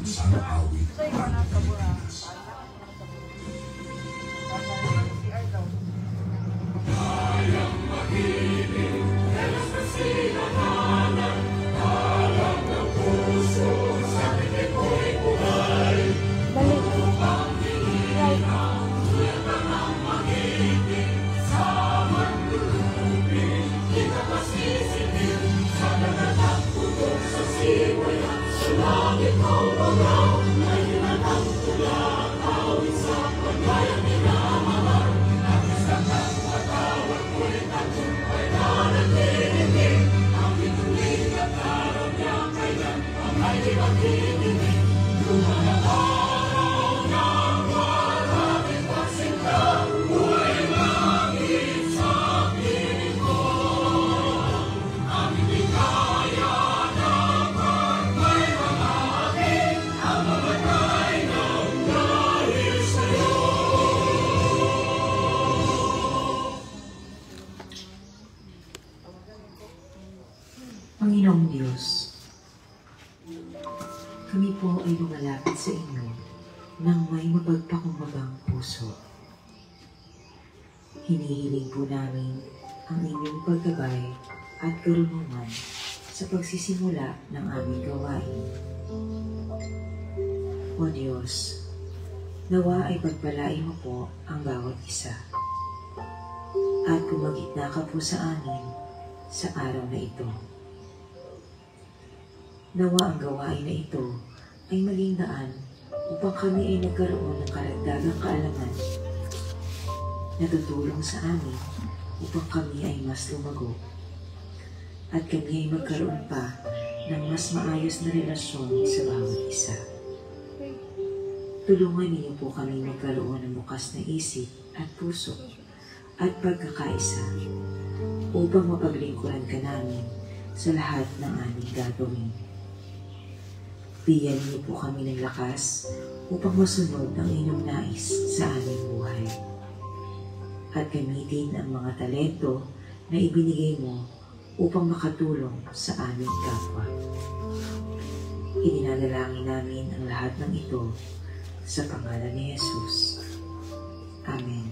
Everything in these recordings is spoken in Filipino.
pambansang awit ang Pilipinas. Kayang mahiling, elas na sinamanan, alam ng puso, sa tinig ko'y buhay. Ang hilinang, tuyagan ang magiting, sa manlulubin, di ka masisipin, sa dagat at putok sa siway, sa langit mo magaw, ay hinanang tulang, awit sa pagkayang minamahal, at isang ang patawag ko'y tagumpay na nagtitinig, ang itulig at araw niya kailan, ang ay di magtitinig, luha ng araw ng maraming pagsinta, buhay langit sa piling ko, ang hindi kaya naman may mamahalin, ang mamatay ng dahil sa'yo. Panginoong Diyos, kami po ay lumalapit sa inyo ng may mapagpakumbabang puso. Hinihiling po namin ang inyong paggabay at karunungan sa pagsisimula ng aming gawain. O Diyos, nawa ay pagpalain mo po ang bawat isa at kumagitna ka po sa amin sa araw na ito. Nawa ang gawain na ito ay maging daan upang kami ay nagkaroon ng karagdagang kaalaman na tutulong sa amin upang kami ay mas lumago at kami ay magkaroon pa ng mas maayos na relasyon sa bawat isa. Tulungan niyo po kami magkaroon ng bukas na isip at puso at pagkakaisa upang mapaglingkuran ka namin sa lahat ng aming gagawin. Bigyan niyo po kami ng lakas upang masunod ang inyong nais sa aming buhay. At gamitin ang mga talento na ibinigay mo upang makatulong sa aming kapwa. Ininanalangin namin ang lahat ng ito sa pangalan ni Jesus. Amen.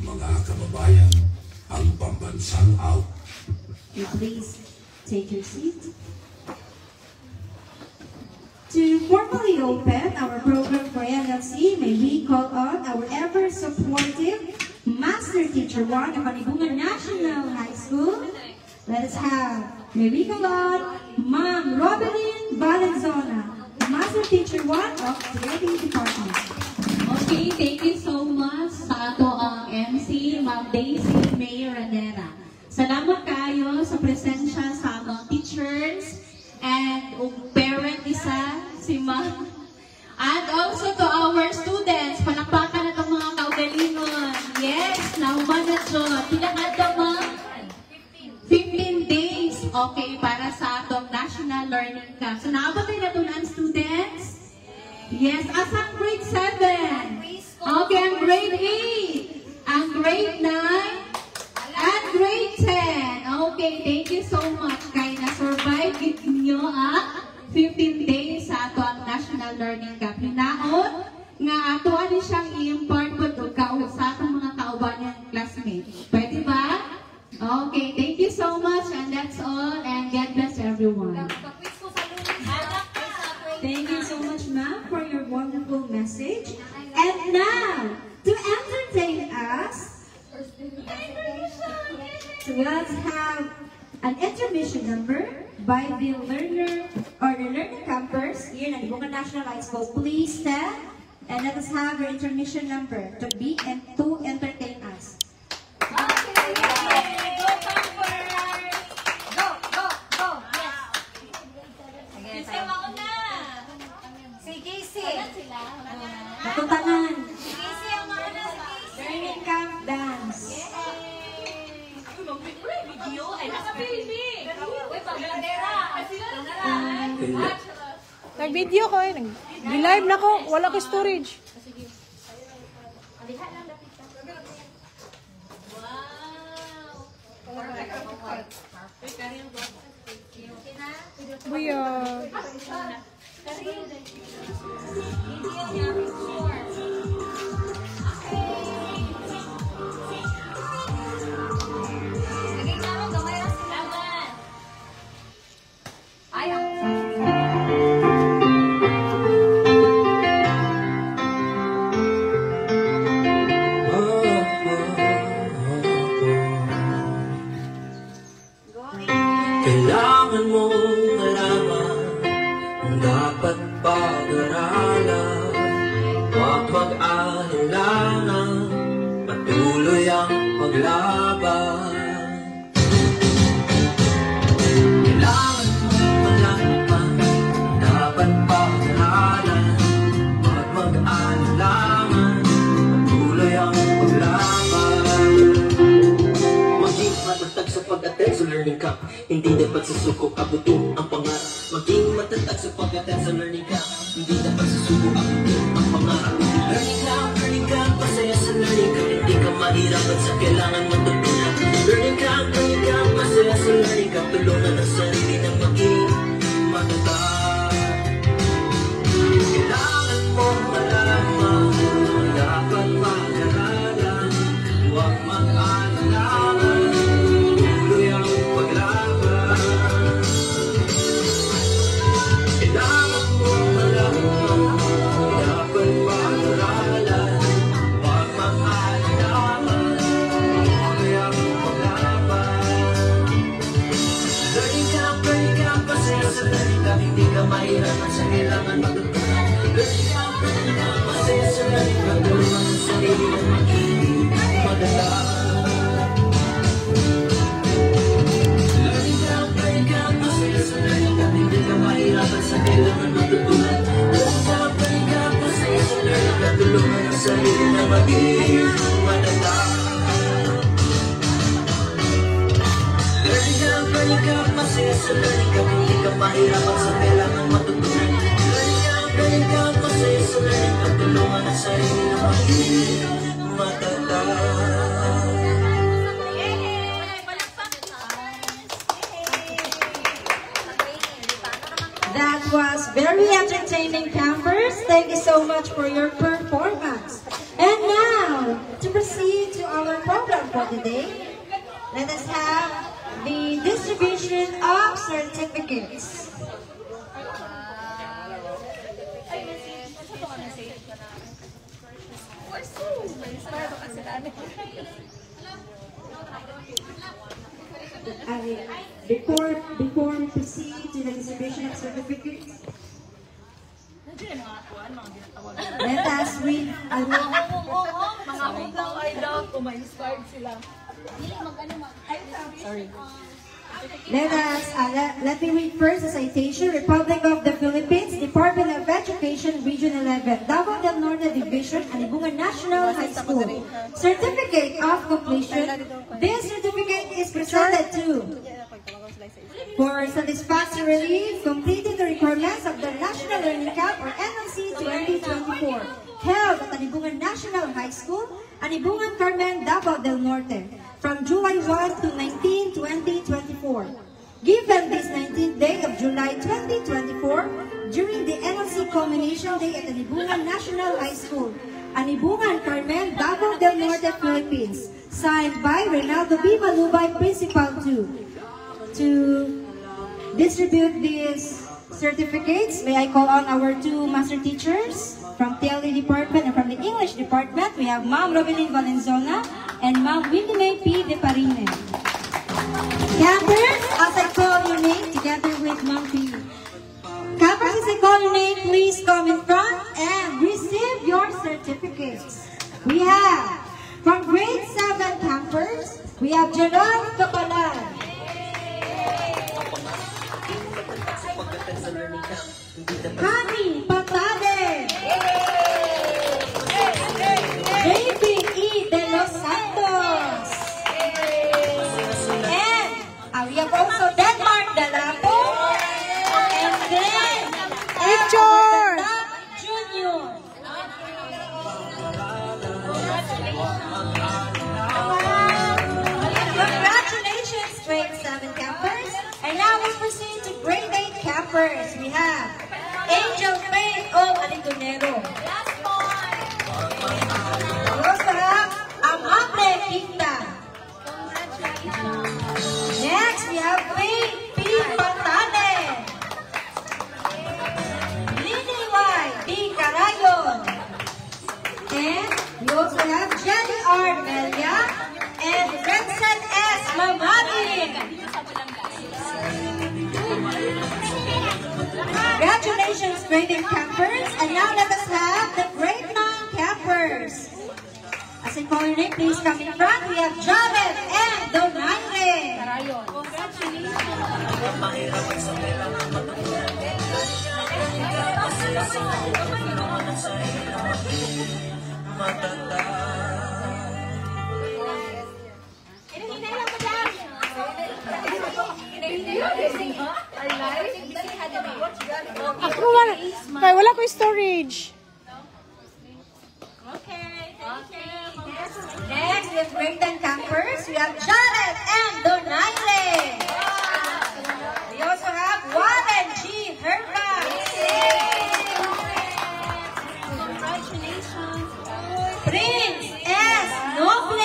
Mga kababayan, ang pambansang awit. Please take your seat. To formally open our program for NFC, may we call on our ever-supportive Master Teacher 1 of Panibungan National High School. Let us have, may we call on Ma'am Robelyn Valenzuela, Master Teacher 1 of Creative Department. Okay, thank you so much sa ato ang MC, Ma'am Daisy May Ranera. Salamat kayo sa presensya sa mga teachers and parent isa, si Ma'am. And also to our students, palakpakan na itong mga kaugalingon. Yes, nahuman na dyan. Pinakad ka, Ma'am? 15 days. Okay, para sa atong National Learning Camp. So, naabot na natunan, students? Yes, asang grade 7? Okay, ang grade 8, ang grade 9, at grade 10. Okay, thank you so much. Kaya na-survive ninyo ang 15 days sa ato ang National Learning Camp. Hinaon nga ato ani siyang i-impart po sa atong mga kauban niyang classmates. Pwede ba? Okay, thank you so much and that's all and God bless everyone. Thank you so much, ma'am, for your wonderful message. And now, to entertain us, let's have an intermission number by the learner or the learning campers here in Panibungan National High School. Please stand and let us have your intermission number to be and to entertain us. Katuntanan. Learning camp dance. Nag-video ko eh. Nag-live na ko. Wala ko storage. Buyog. Kailangan mong malaman ang dapat pag-aralan. Huwag mag-alinlangan, patuloy ang paglaban. Kailangan mong malaman ang dapat pag-aralan. Huwag mag-alinlangan, patuloy ang paglaban. Maging matatag sa pag-attend sa learning camp. Hindi dapat susuko abutin ang pangarap. Maging matatag sa pag-attend sa learning camp. Hindi dapat susuko abutin ang pangarap. Learning camp, masaya sa learning camp. Hindi ka mahirapan sa kailangan matutunan. Learning camp, masaya sa learning camp. Tulungan ang sarili na maging matatag. Kailangan mong malaman ang dapat pag-aralan. Huwag mag-alinlangan, tuloy ang paglaban. Kailangan mong malaman ang dapat pag-aralan. Huwag mag-alinlangan, tuloy ang paglaban. Learning camp, masaya sa learning camp. Hindi ka mahirapan sa kailangan matutunan. Learning camp, masaya sa learning camp. Tulungan ang sarili na maging matatag. Learning camp, masaya sa learning camp. Hindi ka mahirapan sa kailangan matutunan. Learning camp, masaya sa learning camp. Tulungan ang sarili na maging matatag. Learning camp, masaya sa learning camp. Hindi ka mahirapan sa kailangan matutunan. Learning camp, masaya sa learning camp. Tulungan ang sarili na maging matatag. That was very entertaining, campers. Thank you so much for your performance. And now, to proceed to our program for today, let us have the distribution of certificates. Before we proceed to the distribution of certificates, let us read let me read first the citation. Republic of the Philippines, Department of Education, Region 11, Davao del Norte Division, Alibungan National High School. Certificate of completion. This certificate is presented to for satisfactorily completing the requirements of the National Learning Camp or NLC 2024 held at Alibungan National High School, Alibungan Carmen, Davao del Norte from July 1 to 19, 2024. Given this 19th day of July 2024 during the NLC Culmination Day at Alibungan National High School, Alibungan Carmen, Davao del Norte, Philippines, signed by Reynaldo B. Malubay, Principal 2. To distribute these certificates, may I call on our two master teachers from TLE Department and from the English Department. We have Ma'am Robilyn Valenzona and Ma'am Willie May P. De Parine. Campers, as I call your name together with Ma'am P. Campers, as I call your name, please come in front and receive your certificates. We have, from grade 7 campers, we have Gerald Kapalan. Hani Patade. Baby E. De Los Santos. And we have also Denmark Dalapo. And then Picture! Junior. Congratulations, grade 7 campers. And now we proceed to grade 8 campers. We have Angel Faith of Aligonero. We also have Amable Quinta. Next, we have Faith P. Pantane. Lini Y. D. Carayon. And we also have Jenny R. Melia and Renson S. Mamani. Congratulations, grade 8 campers. And now let us have the grade 9 campers. As I call your name, please come in front. We have Jared and Donaire. Ako wala. Kaya wala ko yung storage. Next, we have grade 10 campers. We have Jared and Donaire. We also have Warren G. Herba. Prince S. Noble.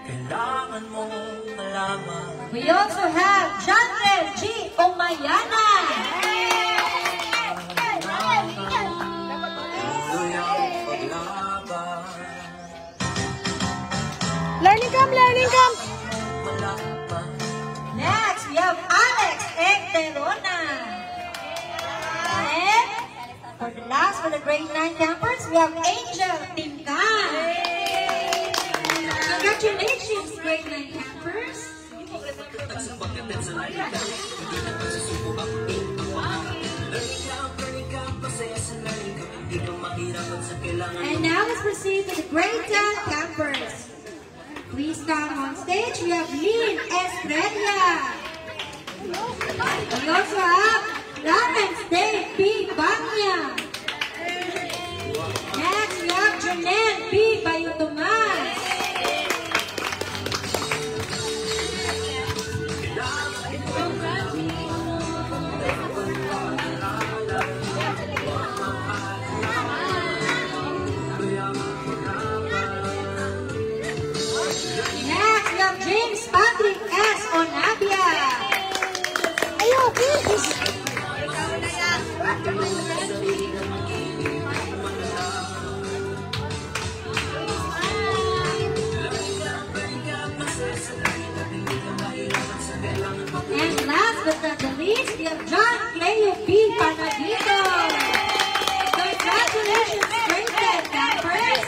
Kailangan mong malaman. We also have Janel G. Omayana. Learning camp, learning camp. Next, we have Alex Ecterona. And for the last, for the grade 9 campers, we have Angel Timkan. Congratulations, grade 9 campers. And now let's proceed to the grade 10 campers. Please come on stage. We have Lynn Estrella. We also have Lawrence Dave P. Banya. Next, we have Janelle P. Bayutumas. Next, we have James Patrick S. Onabia. Ayo, please. And last but not the least, we have John Cleo P. Panagito. Congratulations, grade 10 campers.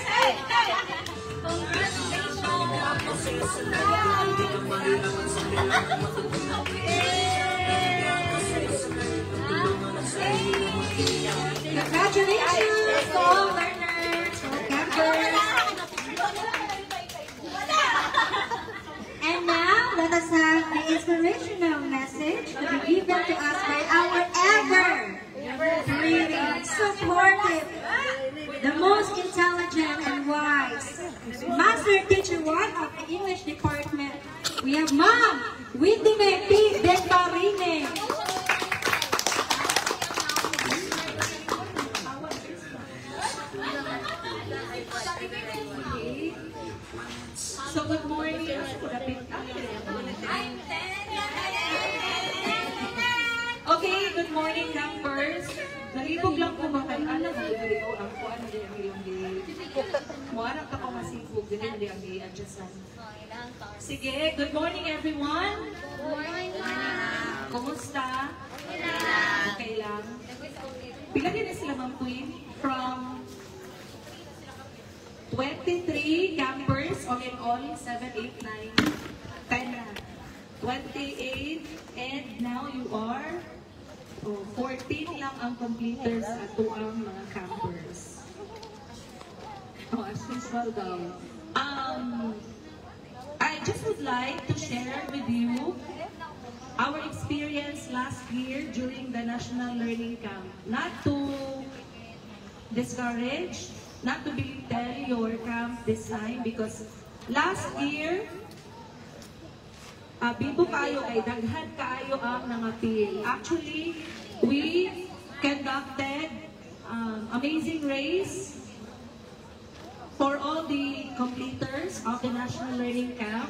Congratulations to all learners, all campers. And now, let us have the inspirational message to be given to us by our ever-living, supportive, the most intelligent and wise Master Teacher 1 of the English Department. We have Ma'am Windime P. Benbarine. So good morning. Okay, good morning campers. Nalibog lang po ba kayo? Ano ba yung ang kuan na yung muarap ka ko masipog din ang i-adjustan. Sige, good morning everyone. Good morning. Kumusta? Okay lang. Pila din na sila Ma'am Queen from 23 campers, all in all, 7, 8, 9, 10 na. 28, and now you are 14 lang ang completers at 2 ang mga campers. Oh, as usual daw. I just would like to share with you our experience last year during the National Learning Camp. Not to discouraged, not to belittle your camp this time because last year, bibo kayo kay daghan kayo ang nangapil. Actually, we conducted amazing race for all the completers of the National Learning Camp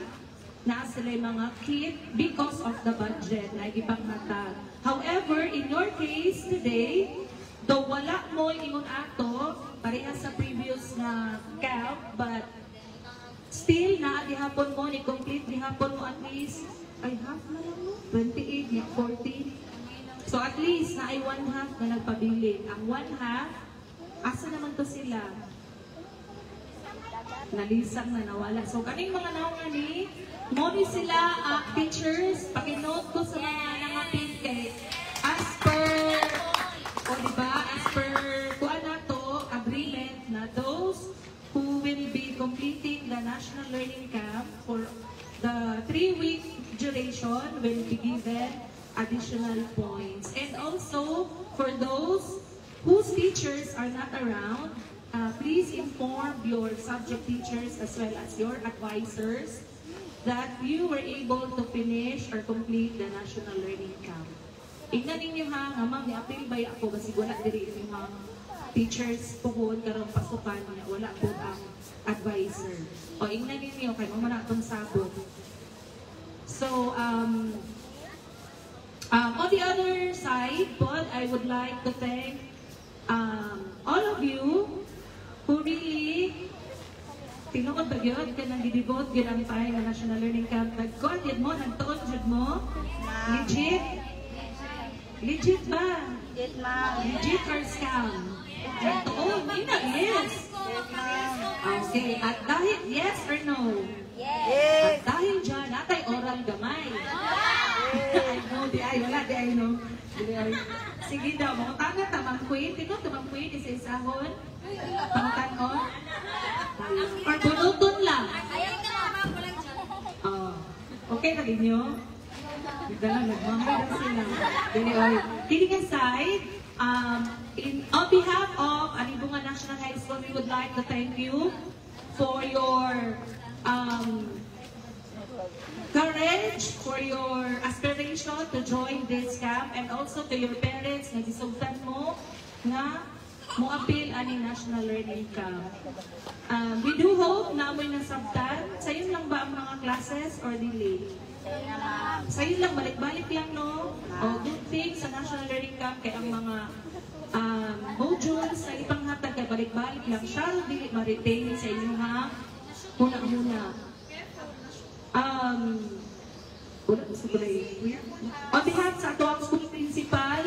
na sila mga kit because of the budget na ipanghatag. However, in your case today, though wala mo ingon ato, pareha sa previous na camp, but still na gihapon mo, ni-complete gihapon mo at least, ay half na lang mo, 28, 40. So at least na ay 1/2 na nagpabilin. Ang 1/2, asa naman to sila? Nalisang na nawala. So kaning mga naungan ni, mo ni sila teachers, pag-note ko sa mga nangapin kay as per, o diba, as per kuan na to, agreement na those who will be completing the National Learning Camp for the 3-week duration will be given additional points. And also, for those whose teachers are not around, please inform your subject teachers as well as your advisors that you were able to finish or complete the National Learning Camp. Ingnan ninyo ha, nga ma'am, ni-appeal ba ako kasi wala diri yung mga teachers puhon karong pasukan niya, wala po ang advisor. O ingnan ninyo, kay mga natong sabot. So, on the other side, but I would like to thank all of you who really tinukod ba yun? Ka nang didibot, ginang tayo na National Learning Camp. Nagkuhan yun mo, nagtuon yun mo? Legit? Legit ba? Legit, ma'am. Legit or scam? Nagtuon? Ina, yes. Okay, at dahil yes or no? Yes. At dahil dyan, natay oral gamay. I know, di ay, wala, di ay, no? Sige daw, mga tanga, tamang queen. Tino, tamang queen, isa-isahon. Pangtanon. Or bunuton lang. Okay na ninyo? Dala, nagmamay na sila. Anyway, kidding aside, on behalf of Alibungan National High School, we would like to thank you for your courage, for your aspiration to join this camp, and also to your parents na gisultan mo na mo-appeal ani National Learning Camp. We do hope na amoy nasabtan. Sa'yo lang ba ang mga classes or delay? Sa'yo lang, balik-balik lang, no? O good thing sa National Learning Camp kaya ang mga modules sa ipanghatag kay balik-balik lang siya, dili ma-retain sa inyo ha. Muna-muna. On behalf sa ato school principal,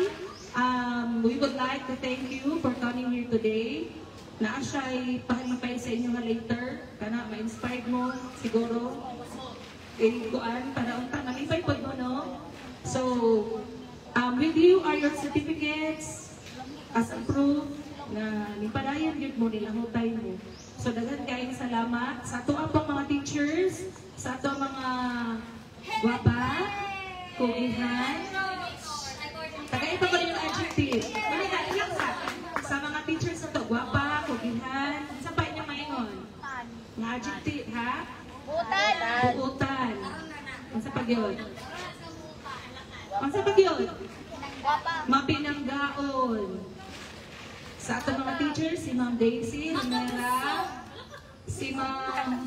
we would like to thank you for coming here today. Na siya'y pahalipay sa inyo later, kana ma-inspired mo siguro. Kuan para unta malipay pag mo, no? So, with you are your certificates as a proof na nipadayan yun mo, nilahutay mo. So, dagan kayong salamat sa ato ang mga teachers, sa ato mga guwapa, kugihan. Tagay pa ko yung adjective. Ilang sa mga teachers na to, guwapa, kugihan. Sa pa inyong maingon? Nga adjective, ha? Buutan. Ang sa pag-yun? Ang sa pag-yun? Mapinanggaon. Sa ato mga teachers, si Ma'am Daisy, Romera, si Ma'am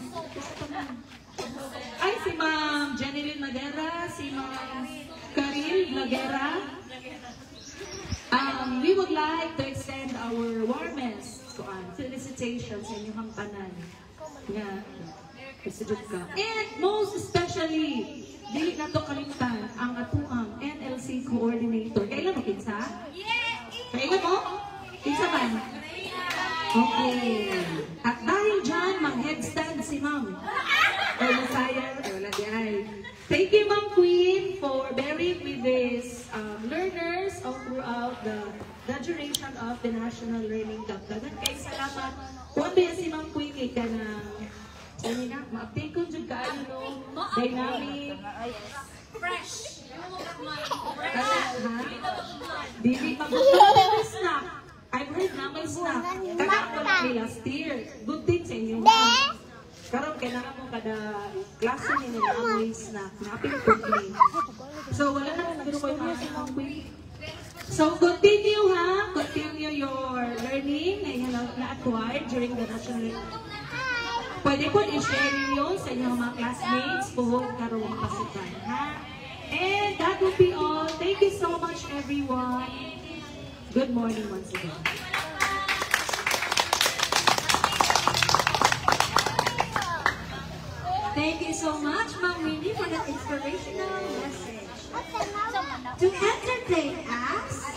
Jeneline Madera, si Ma'am Karil Madera. We would like to extend our warmest felicitations sa inyong tanan. And most especially, dili na to kalimtan ang atuang NLC coordinator. Kailan mo, Kinsa? Kailan mo? Kinsa ba? Okay. At dahil dyan, mag-headstand si Ma'am. Or Messiah, wala di ay. Thank you, Ma'am Queen, for bearing with these learners all throughout the duration of the National Learning Camp. Dagan kayo salamat. Kung ba si Ma'am Queen, ka na sabi na, ma-update ko dyan kayo, no? Dynamic. Fresh. Kaya, ha? Dili, mag-update na snack. I've heard na may snack. Kagako lang ni last year. Good din sa inyo. Karon kailangan mo kada klase ni nila may snack. Napin cooking. So wala na siguro kayo mga So continue ha. Continue your learning na yun na-acquired during the national. Pwede po i-share yun sa inyong mga classmates kung karoon pasukan ha. And that will be all. Thank you so much everyone. Good morning once again. Thank you so much, Ma'am Winnie, for that inspirational message. To entertain us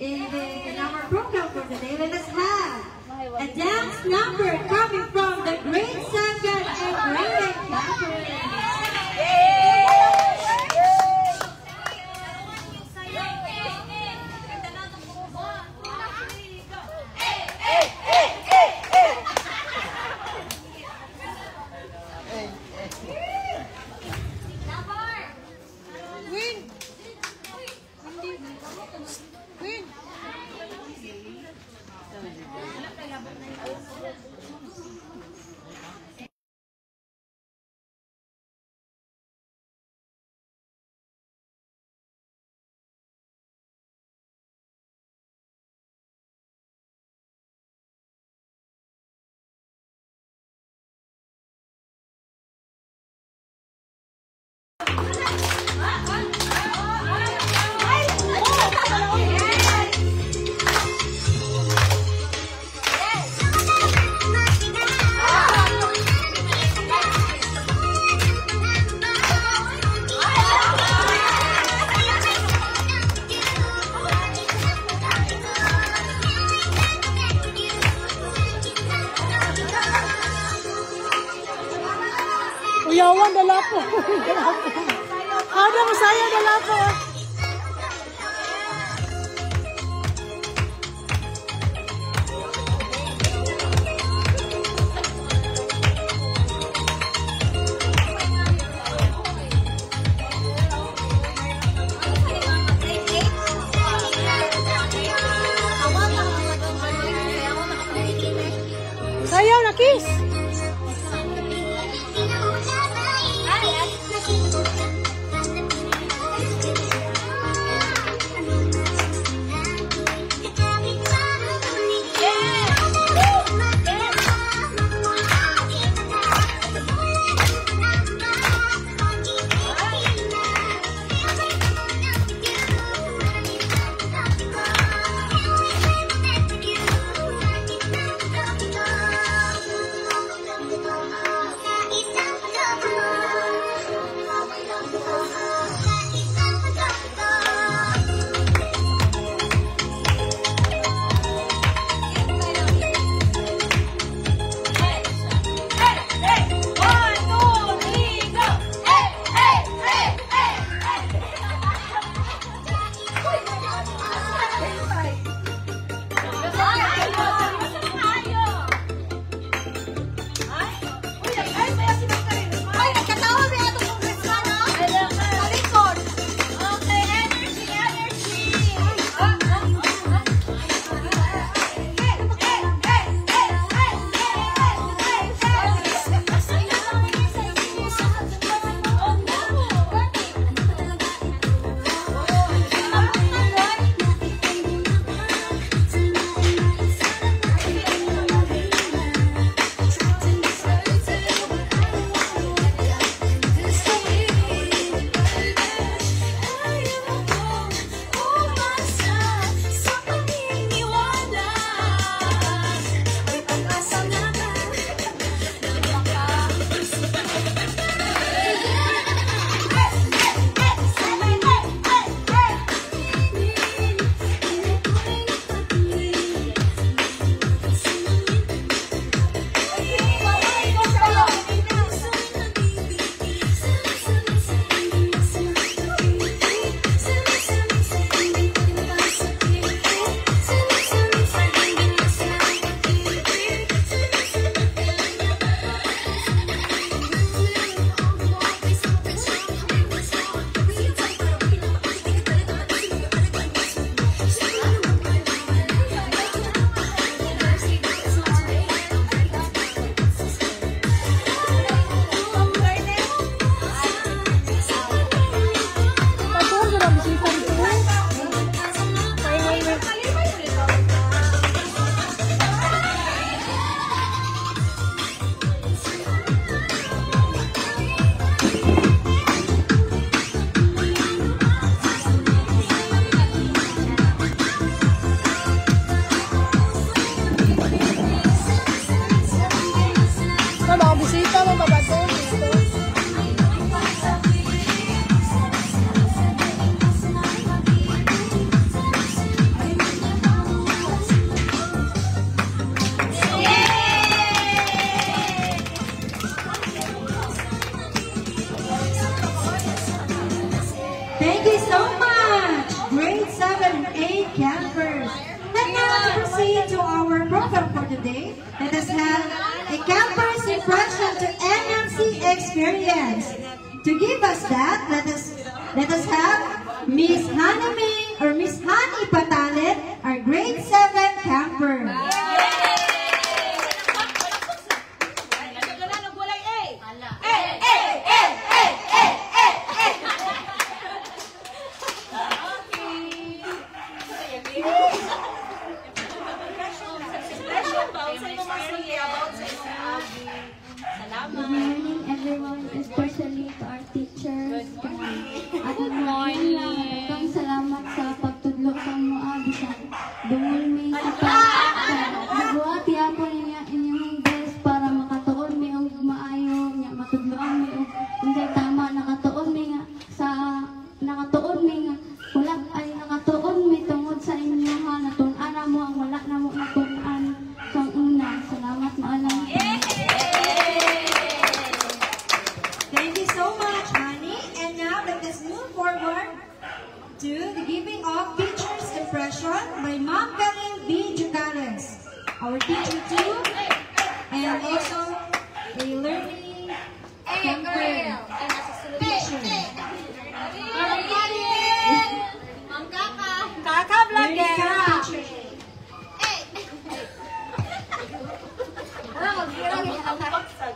in our program for today, let us have a dance number coming from the Great Sangat and Great Catholic. Uyawan dala po. Ada masaya dala po. Sayaw na kiss. program for today. Let us have a campus impression to NMC experience. To give us that, let us have Miss Hanami or Miss Hani Patalet, our grade 7 camper. Good morning, everyone, especially to our teachers. Good morning. Kang salamat sa pagtudlo sa mga bisan. Dumulmi sa pagbuhat yapon niya inyong best para makatuon mi og maayo nya matudloan mi og unsay tama nakatuon mi nga sa nakatuon mi nga wala ay nakatuon mi tungod sa inyo ha natun-ana mo ang wala na mo natun-an kang una. Salamat maalam. Thank you so much, Honey. And now let us move forward to the giving of teacher's impression by Ma'am Karin B. Jucares, our teacher too, and also a learning camper teacher. Learning camp teacher.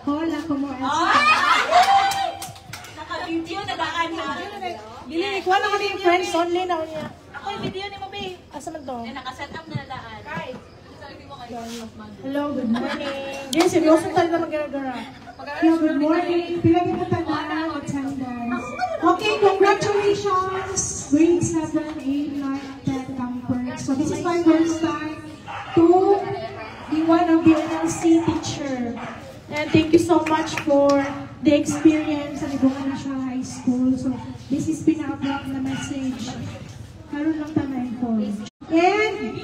Hola, como es? Naka-video na daan ha. Dili, kuha na kami yung friends only na niya. Ako yung video ni Mami. Asa man to? Naka-set up na daan. Hello, good morning. Yes, seryoso tayo na mag-gara-gara. Hello, good morning. Pilagin mo tayo attendance. Okay, congratulations. Grade 7, 8, 9, 10 campers. So this is my first time to be one of the NLC teacher. And thank you so much for the experience sa Libungan National High School. So this is pina-upload na message. Karoon lang tayo na-inform. And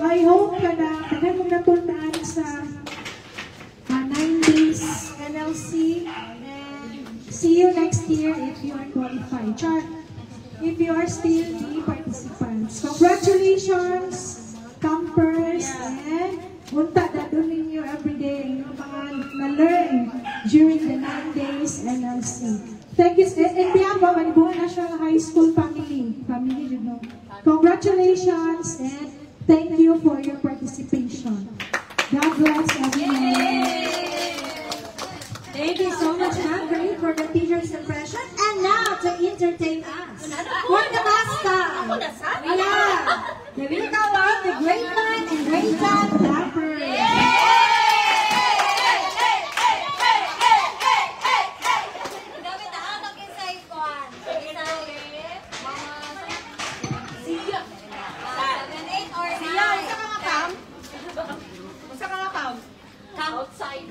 I hope na tagal mong natundaan sa 9 days NLC. And see you next year if you are qualified. Char, if you are still the participants. Congratulations, campers, and unta na doon ninyo everyday yung mga na-learn during the 9 days NLC. Thank you. And behalf of Libungan National High School family, you know. Congratulations and thank you for your participation. God bless everyone. Thank you so much, Ma'am, for the teacher's impression. And now to entertain us. For the master. The will come out the great man and great man clappers. Outside.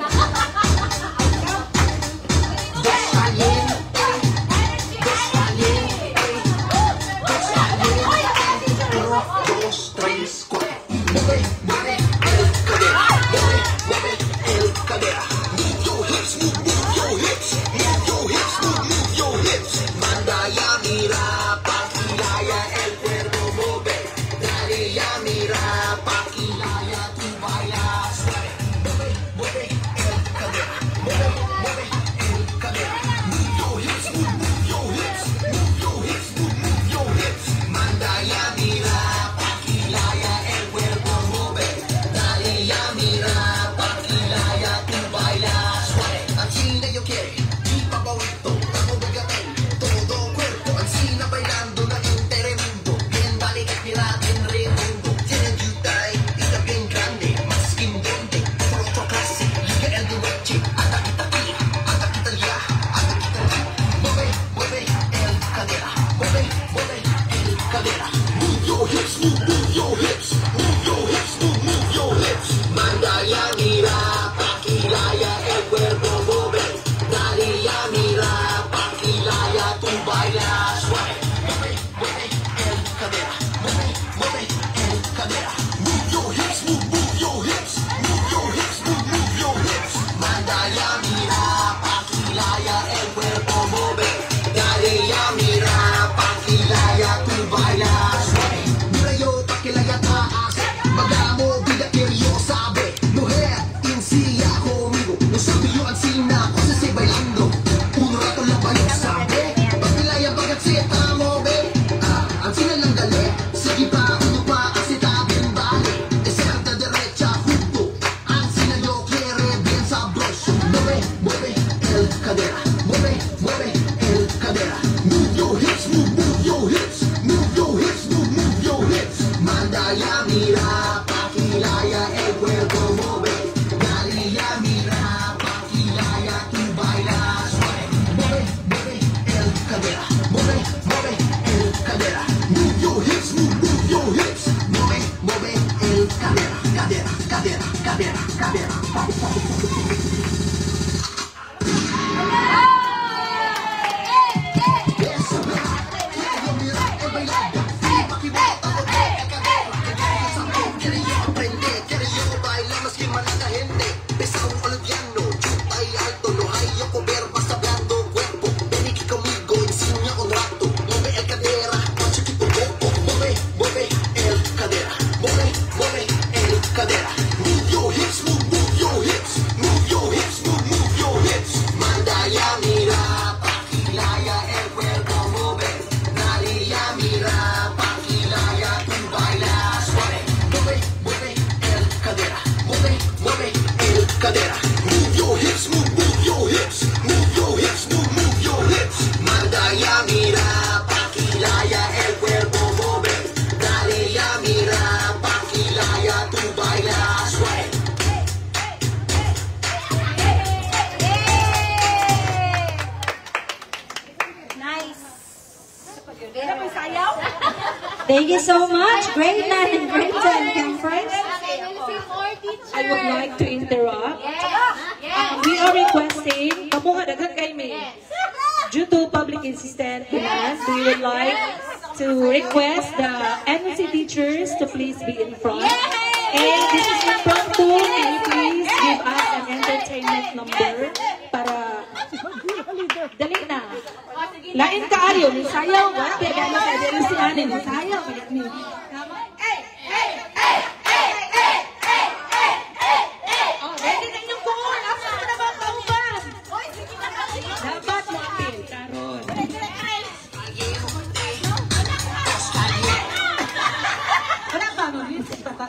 Thank you so much. Grade 9 and grade 10 conference. I would like to interrupt. We are requesting, kamuha daghan kay me. Due to public insistent demands, we would like to request the NC teachers to please be in front. And this is impromptu. Can you please give us an entertainment number para dali na. Lain kaayo ni sayaw, wa kay gani sa dili si ani ni sayaw ni. Oh, ready na inyong buon. Asa na ba kauban? Dapat mo apil karon. Wala pa mo music pa ta.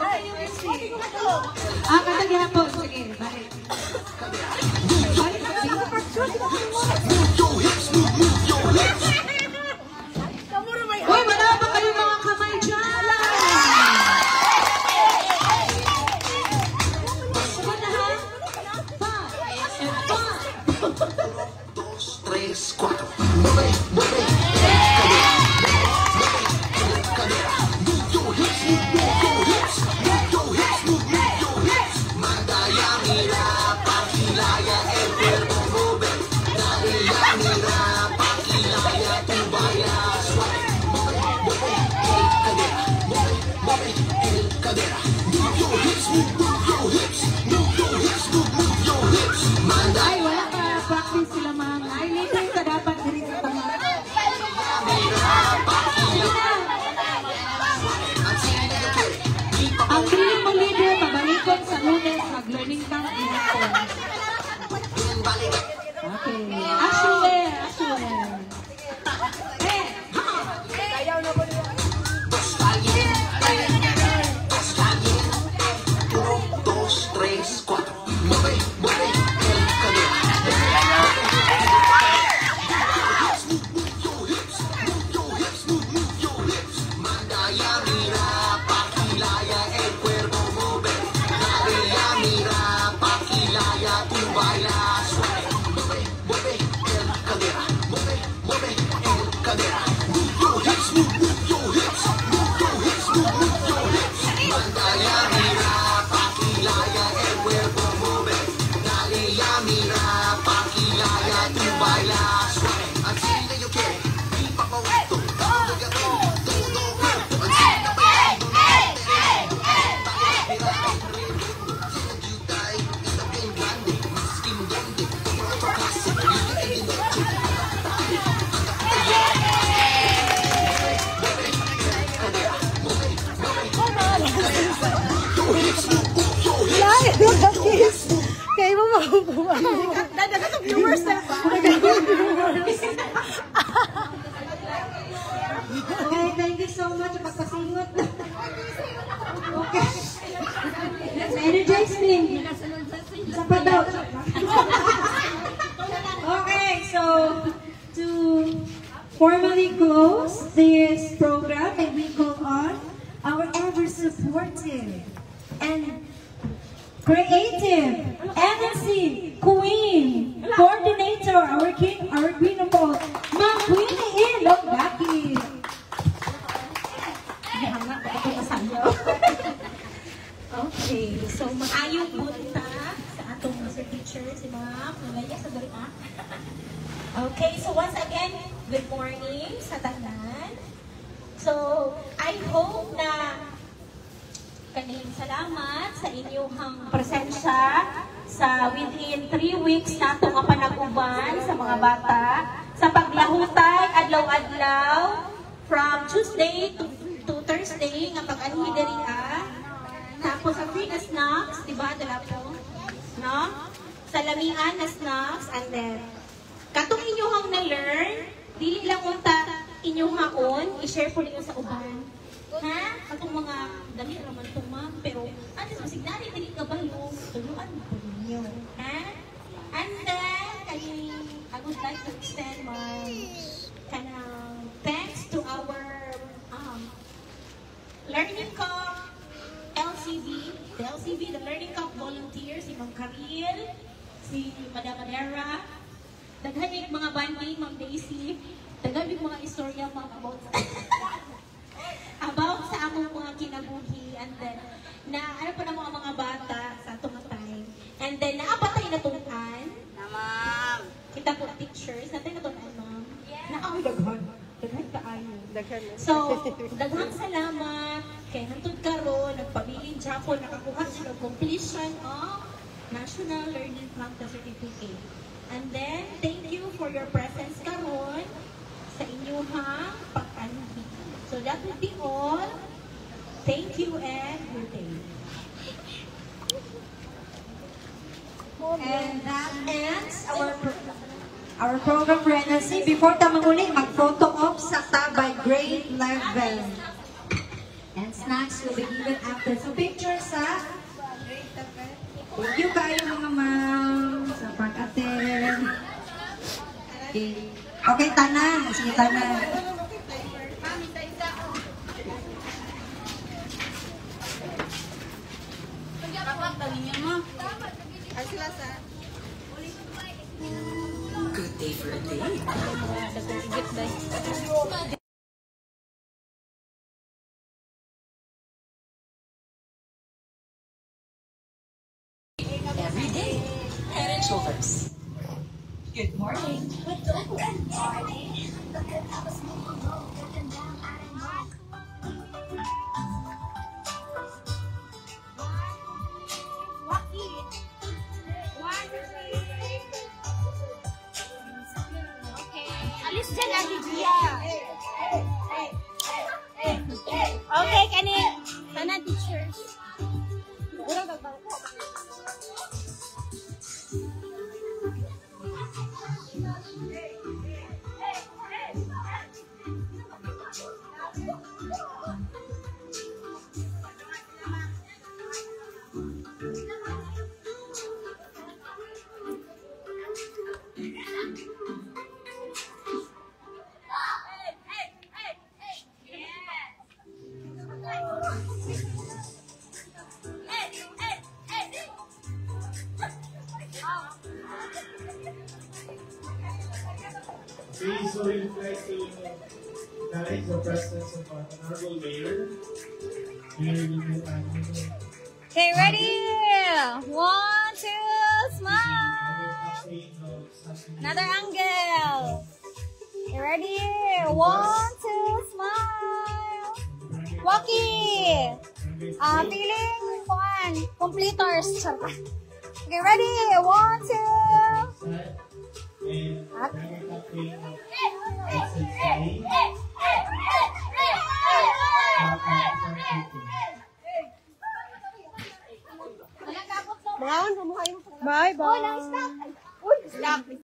Katagyan po. Sige, balik. Uy, wala pa kayo mga kamay dyan! Ay, wala pa practice sila man. Ay, later ka dapat diri sa tama. Ang feeling mo leader, pabalikon sa Lunes, mag-learning camp dito. Okay. Ashley. Hey! Ayaw na po niya. Kaya mo makukuha. Dadagat ang viewers na. Okay, thank you so much. Pagpasingot. Okay. Let's energize me. Sapa daw. Okay, so to formally close this program, and we call on our ever supportive and creative NNC Queen Coordinator, our Queen of all, Ma'am Queenie in Longdaki. Okay, so maayong punta sa atong Mr. Teacher, si Ma'am. Nalaya sa dali. Okay, so once again, Good morning sa tanan. So, I hope na kaning salamat sa inyong presensya sa within 3 weeks nato nga panag-uban sa mga bata sa paglahutay adlaw-adlaw from Tuesday to Thursday nga pag-anhi diri tapos sa free na snacks, diba? Dala po, no? Sa lamian na snacks, and then katong inyong na-learn, dili lang unta inyong haon, i-share po ninyo sa uban. Ha? Katong mga dali naman ito, ma'am. Pero, ano sa signali, dili ka balo, tuluan po ninyo. Ha? And then, I would like to extend my thanks to our Learning Cup LCV, the Learning Cup volunteers, si Ma'am Karil, si Madam Adera, daghan yung mga banding, Ma'am Daisy, daghan yung mga istorya, Ma'am, about sa among mga kinabuhi, and then, na ano pa na mga bata sa itong time, and then, naapatay na tunan, ma'am, kita po pictures, natay na tunan, ma'am, na daghan kaayo. So, daghang salamat kay hantod karon nagpabiling Japon nakakuha sila completion of National Learning Plan Certificate. And then, thank you for your presence karon sa inyong pag-anhi. So, that would be all. Thank you and good day. And that ends our program for NLC. Before ta manguli, mag-photo op sa by grade level. And snacks will be given after. So picture sa thank you kayo mga ma'am sa pag-attend. Okay, tanan. Sige, tanan. Good day for a date. Every day, head and shoulders. Good morning. Alis dyan lagi dia. Okay, kani. Sana teachers. We so we'd like to acknowledge the presence of our Honorable Mayor. Okay, ready? 1, 2, smile. Another angle. Okay, ready? 1, 2, smile. Walkie. Feeling fun. Completers. Okay, ready? 1, 2. Bye, bye. Stop.